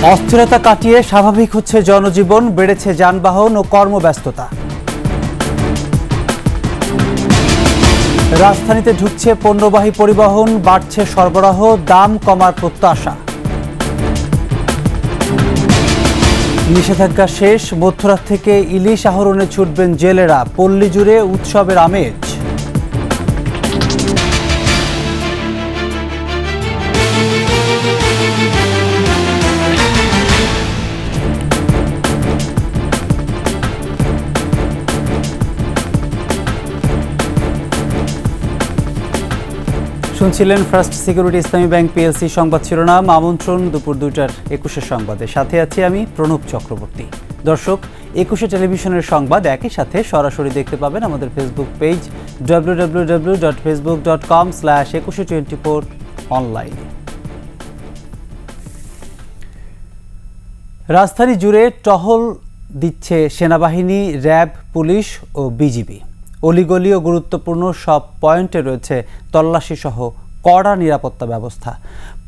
অস্থিরতা কাটিয়ে স্বাভাবিক হচ্ছে জনজীবন, বেড়েছে যানবাহন ও কর্মব্যস্ততা। রাজধানীতে ঢুকছে পণ্যবাহী পরিবহন, বাড়ছে সরবরাহ, দাম কমার প্রত্যাশা। নিষেধাজ্ঞা শেষ, মধ্যরাত থেকে ইলিশ আহরণে ছুটবেন জেলেরা, পল্লী জুড়ে উৎসবের আমেজ। শুনছিলেন ফার্স্ট সিকিউরিটি ইসলামী ব্যাংক পিএলসি সংবাদ শিরোনাম। আমন্ত্রণ দুপুর 2টার 21 সংবাদে, সাথে আছি আমি প্রণব চক্রবর্তী। দর্শক, 21 টেলিভিশনের সংবাদ একই সাথে সরাসরি দেখতে পাবেন আমাদের ফেসবুক পেজ www.facebook.com/2124 অনলাইনে। রাজধানী জুড়ে টহল দিচ্ছে সেনাবাহিনী, র্যাব, পুলিশ ও বিজিবি। অলিগলি ও গুরুত্বপূর্ণ সব পয়েন্টে রয়েছে তল্লাশি সহ কড়া নিরাপত্তা ব্যবস্থা।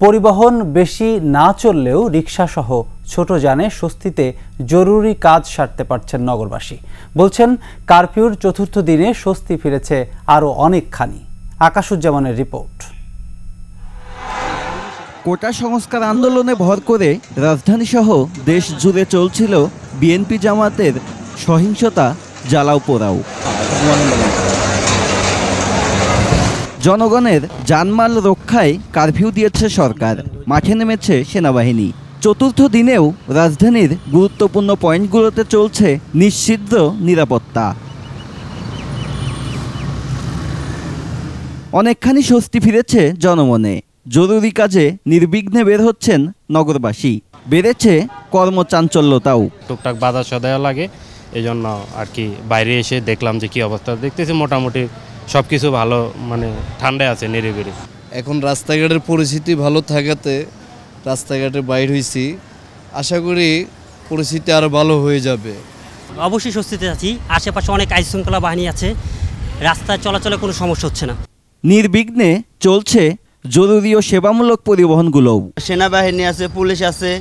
পরিবহন বেশি না চললেও রিকশাসহ ছোট যানে স্বস্তিতে জরুরি কাজ সারতে পারছেন নগরবাসী। বলছেন, কারফিউর চতুর্থ দিনে স্বস্তি ফিরেছে আরও অনেকখানি। আকাশুজ্জামানের রিপোর্ট। কোটা সংস্কার আন্দোলনে ভর করে রাজধানী সহ দেশ জুড়ে চলছিল বিএনপি জামাতের সহিংসতা, জ্বালাও পোড়াও। জনগণের জানমাল রক্ষায় কারফিউ দিয়েছে সরকার, মাঠে নেমেছে সেনাবাহিনী। চতুর্থ দিনেও রাজধানীর গুরুত্বপূর্ণ পয়েন্টগুলোতে চলছে নিশ্চিদ্র নিরাপত্তা। অনেকখানি স্বস্তি ফিরেছে জনমনে। জরুরি কাজে নির্বিঘ্নে বের হচ্ছেন নগরবাসী। বেড়েছে কর্মচাঞ্চল্যতাও। টুকটাক বাজার সদায় লাগে, এই জন্য আর কি বাইরে এসে দেখলাম যে কি অবস্থা। দেখতেছি মোটামুটি সব কিছু ভালো, মানে ঠান্ডায় আছে, নিরিবিলি। এখন রাস্তাঘাটের পরিস্থিতি ভালো থাকাতে রাস্তাঘাটে বাইর হয়েছি। আশা করি পরিস্থিতি আরও ভালো হয়ে যাবে। অবশ্যই স্বস্তিতে আছি। আশেপাশে অনেক আইন শৃঙ্খলা বাহিনী আছে, রাস্তায় চলাচলে কোনো সমস্যা হচ্ছে না। নির্বিঘ্নে চলছে জরুরি ও সেবামূলক পরিবহনগুলোও। সেনাবাহিনী আছে, পুলিশ আছে,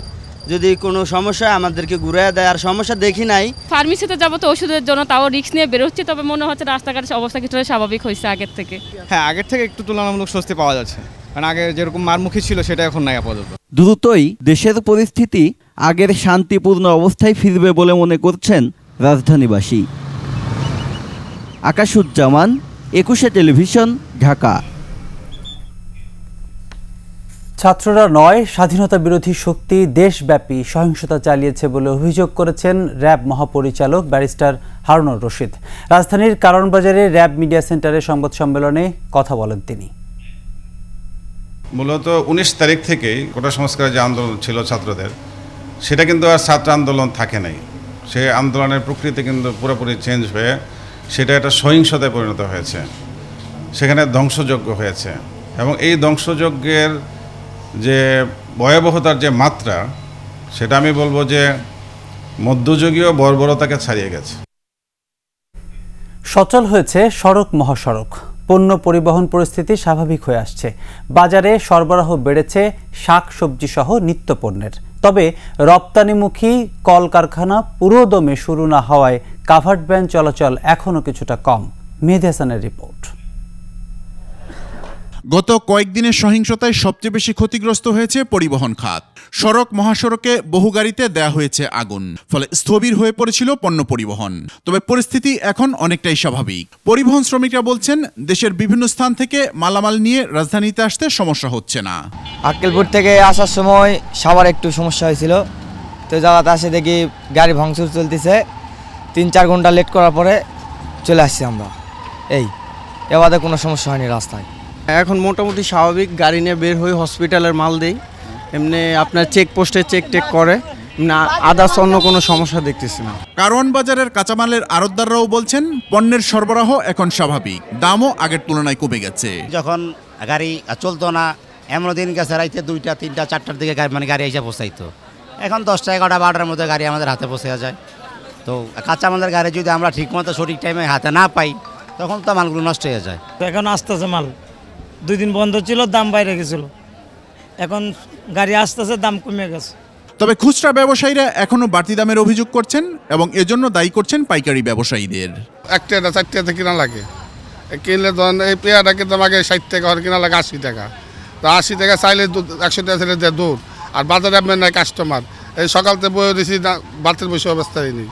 যদি কোনো সমস্যা আমাদেরকে ঘুরে দেয়। আর সমস্যা দেখি নাই। ফার্মেসিতে যাবো তো ওষুধের জন্য, তাও রিস্ক নিয়ে বেরোচ্ছি। তবে মনে হচ্ছে রাস্তাঘাটের অবস্থা কিছুটা স্বাভাবিক হয়েছে আগের থেকে। হ্যাঁ, আগের থেকে একটু তুলনামূলক স্বস্তি পাওয়া যাচ্ছে, কারণ আগে যেরকম মারমুখী ছিল সেটা এখন নাই আপাতত। দ্রুতই দেশের পরিস্থিতি আগের শান্তিপূর্ণ অবস্থায় ফিরবে বলে মনে করছেন রাজধানীবাসী। আকাশুজ্জামান, 21 টেলিভিশন, ঢাকা। ছাত্ররা নয়, স্বাধীনতা বিরোধী শক্তি দেশব্যাপী সহিংসতা চালিয়েছে বলে অভিযোগ করেছেন র্যাব মহাপরিচালক ব্যারিস্টার হারুনুর রশিদ। রাজধানীর কারওয়ানবাজারে র্যাব মিডিয়া সেন্টারে সংবাদ সম্মেলনে কথা বলেন তিনি। মূলত 19 তারিখ থেকেই কোটা সংস্কারের যে আন্দোলন ছিল ছাত্রদের, সেটা কিন্তু আর ছাত্র আন্দোলন থাকে নাই। সেই আন্দোলনের প্রকৃতি কিন্তু পুরোপুরি চেঞ্জ হয়ে সেটা একটা সহিংসতায় পরিণত হয়েছে। সেখানে ধ্বংসযজ্ঞ হয়েছে, এবং এই ধ্বংসযজ্ঞের যে ভয়াবহতার যে মাত্রা, সেটা আমি বলবো যে মধ্যযুগীয় বর্বরতাকে ছাড়িয়ে গেছে। সচল হয়েছে সড়ক মহাসড়ক, পণ্য পরিবহন পরিস্থিতি স্বাভাবিক হয়ে আসছে। বাজারে সরবরাহ বেড়েছে শাকসবজি সহ নিত্যপণ্যের। তবে রপ্তানিমুখী কলকারখানা পুরোদমে শুরু না হওয়ায় কাভার্ড ভ্যান চলাচল এখনও কিছুটা কম। মেহেদী হাসানের রিপোর্ট। গত কয়েকদিনের সহিংসতায় সবচেয়ে বেশি ক্ষতিগ্রস্ত হয়েছে পরিবহন খাত। সড়ক মহাসড়কে বহু গাড়িতে দেয়া হয়েছে আগুন, ফলে স্থবির হয়ে পড়েছিল পণ্য পরিবহন। তবে পরিস্থিতি এখন অনেকটাই স্বাভাবিক। পরিবহন শ্রমিকরা বলছেন, দেশের বিভিন্ন স্থান থেকে মালামাল নিয়ে রাজধানীতে আসতে সমস্যা হচ্ছে না। আক্কেলপুর থেকে আসার সময় সবার একটু সমস্যা হয়েছিল, তো জায়গাতে আসে দেখি গাড়ি ভাঙচুর চলতেছে। 3-4 ঘন্টা লেট করার পরে চলে আসছি আমরা। এবারে কোনো সমস্যা হয়নি রাস্তায়। এখন মোটামুটি স্বাভাবিক। গাড়ি নিয়ে বের হয়ে হসপিটালের মাল দেই, এমনি আপনার চেকপোস্টে চেক টেক করে, না আদার্স অন্য কোনো সমস্যা দেখতেছি না। কারওয়ানবাজারের কাঁচামালের আড়তদাররাও বলছেন, পণ্যের সরবরাহ এখন স্বাভাবিক, দামও আগের তুলনায় কমে গেছে। যখন গাড়ি চলতো না, এমন দিন গেছে রাইতে 2টা, 3টা, 4টার দিকে গাড়ি এসে পৌঁছাইতো। এখন 10টা, 11টা, 12টার মধ্যে গাড়ি আমাদের হাতে পৌঁছে যায়। তো কাঁচামালের গাড়ি যদি আমরা ঠিকমতো সঠিক টাইমে হাতে না পাই, তখন তো মালগুলো নষ্ট হয়ে যায়। এখন আসতেছে মাল, 2 দিন বন্ধ ছিল, দাম বাইরে গেছিল। এখন গাড়ি আসতেছে, দাম কমে গেছে। তবে খুচরা ব্যবসায়ীরা এখনো বাড়তি দামের অভিযোগ করছেন এবং এজন্য দায়ী করছেন পাইকারি ব্যবসায়ীদের। একটা 4 টাকা কিনা লাগে, কিনলে ধরেন এই পেয়ারা কিন্তু আমাকে 60 টাকা আর কিনা লাগে 80 টাকা। তো 80 টাকা চাইলে 100 টাকা ছেলে দেয় দূর, আর বাজারে আপনার নাই কাস্টমার। এই সকালতে বয়ে দিয়েছি, বাড়তির বসে অবস্থায় নেই।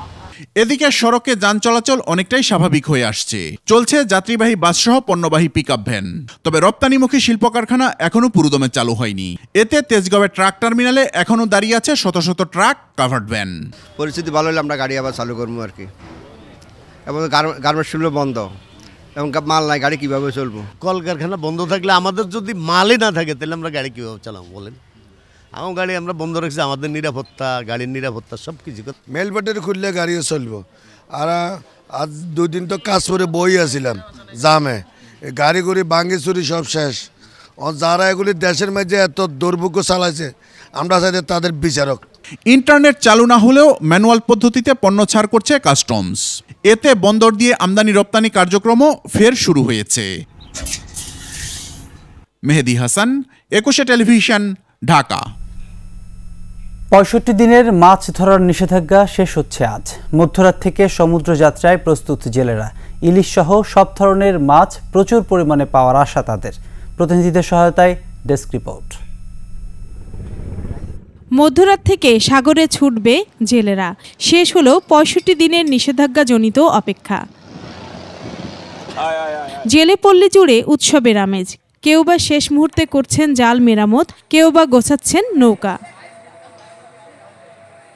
এদিকে সড়কে যান চলাচল অনেকটাই স্বাভাবিক হয়ে আসছে। চলছে যাত্রীবাহী বাসসহ পণ্যবাহী পিকআপ ভ্যান। তবে রপ্তানিমুখী শিল্প কারখানা এখনো পুরোদমে চালু হয়নি। এতে তেজগাঁওয়ের ট্রাক টার্মিনালে এখনো দাঁড়িয়ে আছে শত শত ট্রাক, কাভার্ড ভ্যান। পরিস্থিতি ভালো হলে আমরা গাড়ি আবার চালু করবো আর কি। এবং গার্মেন্টস শিল্প বন্ধ, এবং মাল নাই, গাড়ি কিভাবে চলবো? কলকারখানা বন্ধ থাকলে আমাদের যদি মালই না থাকে তাহলে আমরা গাড়ি কীভাবে চালাবো বলেন? আমার গাড়ি আমরা বন্ধ রাখছি, আমাদের নিরাপত্তা, গাড়ির নিরাপত্তা সব কিছু। মেল ব্যাটারি খুললে গাড়িও চলবো। আর আজ 2 দিন তো কাজ করে বই আসছিলাম জামে, গাড়ি গুড়ি ভাঙ্গি চুরি সব শেষ। যারা এগুলি দেশের মাঝে এত দুর্ভোগ্য চালাইছে, আমরা চাইতে তাদের বিচারক। ইন্টারনেট চালু না হলেও ম্যানুয়াল পদ্ধতিতে পণ্য ছাড় করছে কাস্টমস। এতে বন্দর দিয়ে আমদানি রপ্তানি কার্যক্রমও ফের শুরু হয়েছে। মেহেদি হাসান, 21 টেলিভিশন, ঢাকা। 65 দিনের মাছ ধরার নিষেধাজ্ঞা শেষ হচ্ছে আজ। মধ্যরাত থেকে সমুদ্র যাত্রায় প্রস্তুত জেলেরা। ইলিশ সহ সব ধরনের মাছ প্রচুর পরিমাণে পাওয়ার আশা তাদের। প্রতিনিধিদের সহায়তায় ডেস্ক রিপোর্ট। মধ্যরাত থেকে সাগরে ছুটবে জেলেরা। শেষ হলো 65 দিনের নিষেধাজ্ঞাজনিত অপেক্ষা। জেলে পল্লী জুড়ে উৎসবের আমেজ। কেউ বা শেষ মুহূর্তে করছেন জাল মেরামত, কেউ বা গোছাচ্ছেন নৌকা।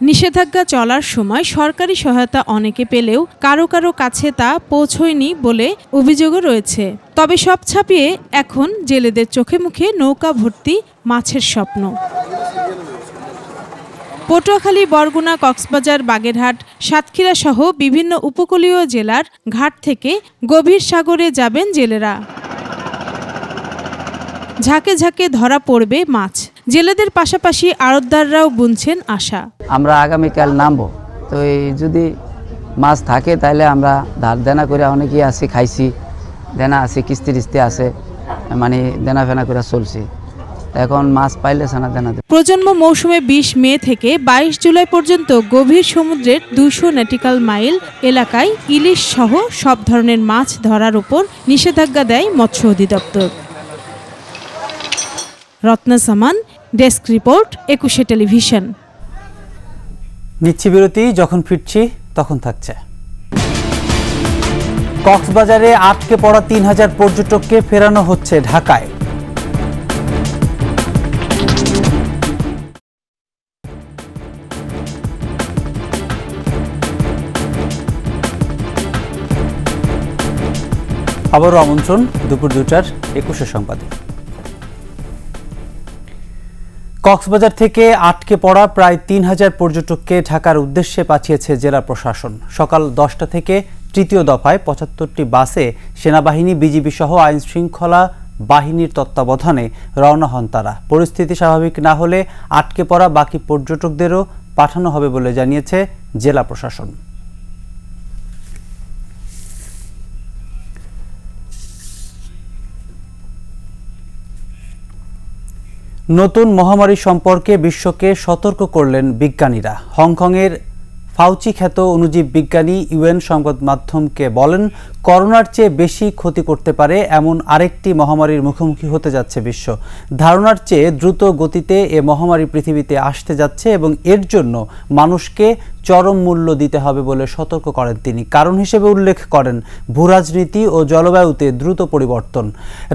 নিষেধাজ্ঞা চলার সময় সরকারি সহায়তা অনেকে পেলেও কারো কারো কাছে তা পৌঁছয়নি বলে অভিযোগও রয়েছে। তবে সব ছাপিয়ে এখন জেলেদের চোখে মুখে নৌকা ভর্তি মাছের স্বপ্ন। পটুয়াখালী, বরগুনা, কক্সবাজার, বাগেরহাট, সাতক্ষীরা সহ বিভিন্ন উপকূলীয় জেলার ঘাট থেকে গভীর সাগরে যাবেন জেলেরা। ঝাঁকে ঝাঁকে ধরা পড়বে মাছ। জেলেদের পাশাপাশি আড়তদাররাও বুনছেন আশা। আমরা আগামীকাল নামবো, তো এই যদি মাছ থাকে তাহলে আমরা ধার দেনা করে অনেকেই আছি, খাইছি, দেনা আছে, কিস্তি টিস্তি আছে, মানে দেনা ফেনা করে চলছি। এখন মাছ পাইলে সানা দেনা। প্রজন্ম মৌসুমে 20 মে থেকে 22 জুলাই পর্যন্ত গভীর সমুদ্রের 200 নটিক্যাল মাইল এলাকায় ইলিশ সহ সব ধরনের মাছ ধরার উপর নিষেধাজ্ঞা দেয় মৎস্য অধিদপ্তর। রত্না সামান, ডেস্ক রিপোর্ট, 21 টেলিভিশন। নিচ্ছি বিরতি, যখন ফিরছি তখন থাকছে। কক্সবাজারে আটকে পড়া 3000 পর্যটককে ফেরানো হচ্ছে ঢাকায়। আবারও আমন্ত্রণ দুপুর 2টার 21 সংবাদে। কক্সবাজার থেকে আটকে পড়া প্রায় 3000 পর্যটককে ঢাকার উদ্দেশ্যে পাঠিয়েছে জেলা প্রশাসন। সকাল 10টা থেকে তৃতীয় দফায় 75টি বাসে সেনাবাহিনী, বিজিবি সহ আইন শৃঙ্খলা বাহিনীর তত্ত্বাবধানে রওনা হন তারা। পরিস্থিতি স্বাভাবিক না হলে আটকে পড়া বাকি পর্যটকদেরও পাঠানো হবে বলে জানিয়েছে জেলা প্রশাসন। নতুন মহামারী সম্পর্কে বিশ্বকে সতর্ক করলেন বিজ্ঞানীরা। হংকংয়ের ফাউচি খ্যাত অণুজীব বিজ্ঞানী ইউএন সংবাদ মাধ্যমকে বলেন, করোনার চেয়ে বেশি ক্ষতি করতে পারে এমন আরেকটি মহামারীর মুখোমুখি হতে যাচ্ছে বিশ্ব। ধারণার চেয়ে দ্রুত গতিতে এ মহামারী পৃথিবীতে আসতে যাচ্ছে এবং এর জন্য মানুষকে চরম মূল্য দিতে হবে বলে সতর্ক করেন তিনি। কারণ হিসেবে উল্লেখ করেন ভূরাজনীতি ও জলবায়ুতে দ্রুত পরিবর্তন।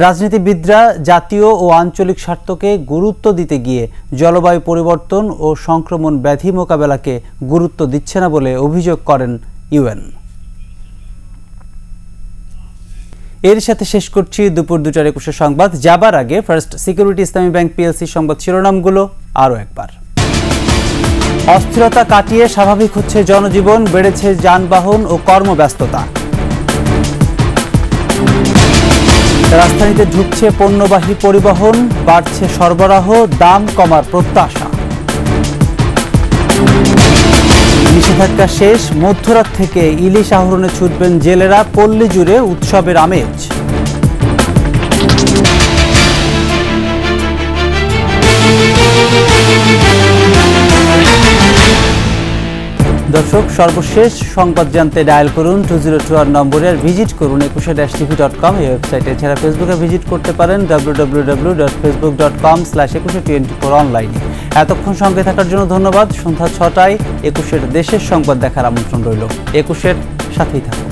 রাজনীতিবিদরা জাতীয় ও আঞ্চলিক স্বার্থকে গুরুত্ব দিতে গিয়ে জলবায়ু পরিবর্তন ও সংক্রমণ ব্যাধি মোকাবেলাকে গুরুত্ব দিচ্ছে না বলে অভিযোগ করেন ইউএন। এর সাথে শেষ করছি দুপুর 2টার 21 সংবাদ। যাবার আগে ফার্স্ট সিকিউরিটি ইসলামী ব্যাংক পিএলসি সংবাদ শিরোনামগুলো আরও একবার। অস্থিরতা কাটিয়ে স্বাভাবিক হচ্ছে জনজীবন, বেড়েছে যানবাহন ও কর্মব্যস্ততা। রাজধানীতে ঢুকছে পণ্যবাহী পরিবহন, বাড়ছে সরবরাহ, দাম কমার প্রত্যাশা। নিষেধাজ্ঞা শেষ, মধ্যরাত থেকে ইলিশ আহরণে ছুটবেন জেলেরা। পল্লী জুড়ে উৎসবের আমেজ। দর্শক, সর্বশেষ সংবাদ জানতে ডায়াল করুন 2024 নম্বরে, আর ভিজিট করুন ekushe-tv.com এই ওয়েবসাইটে। এছাড়া ফেসবুকে ভিজিট করতে পারেন www.facebook.com/ekushe24 অনলাইনে। এতক্ষণ সঙ্গে থাকার জন্য ধন্যবাদ। সন্ধ্যা 6টায় একুশের দেশের সংবাদ দেখার আমন্ত্রণ রইল। একুশের সাথেই থাকুন।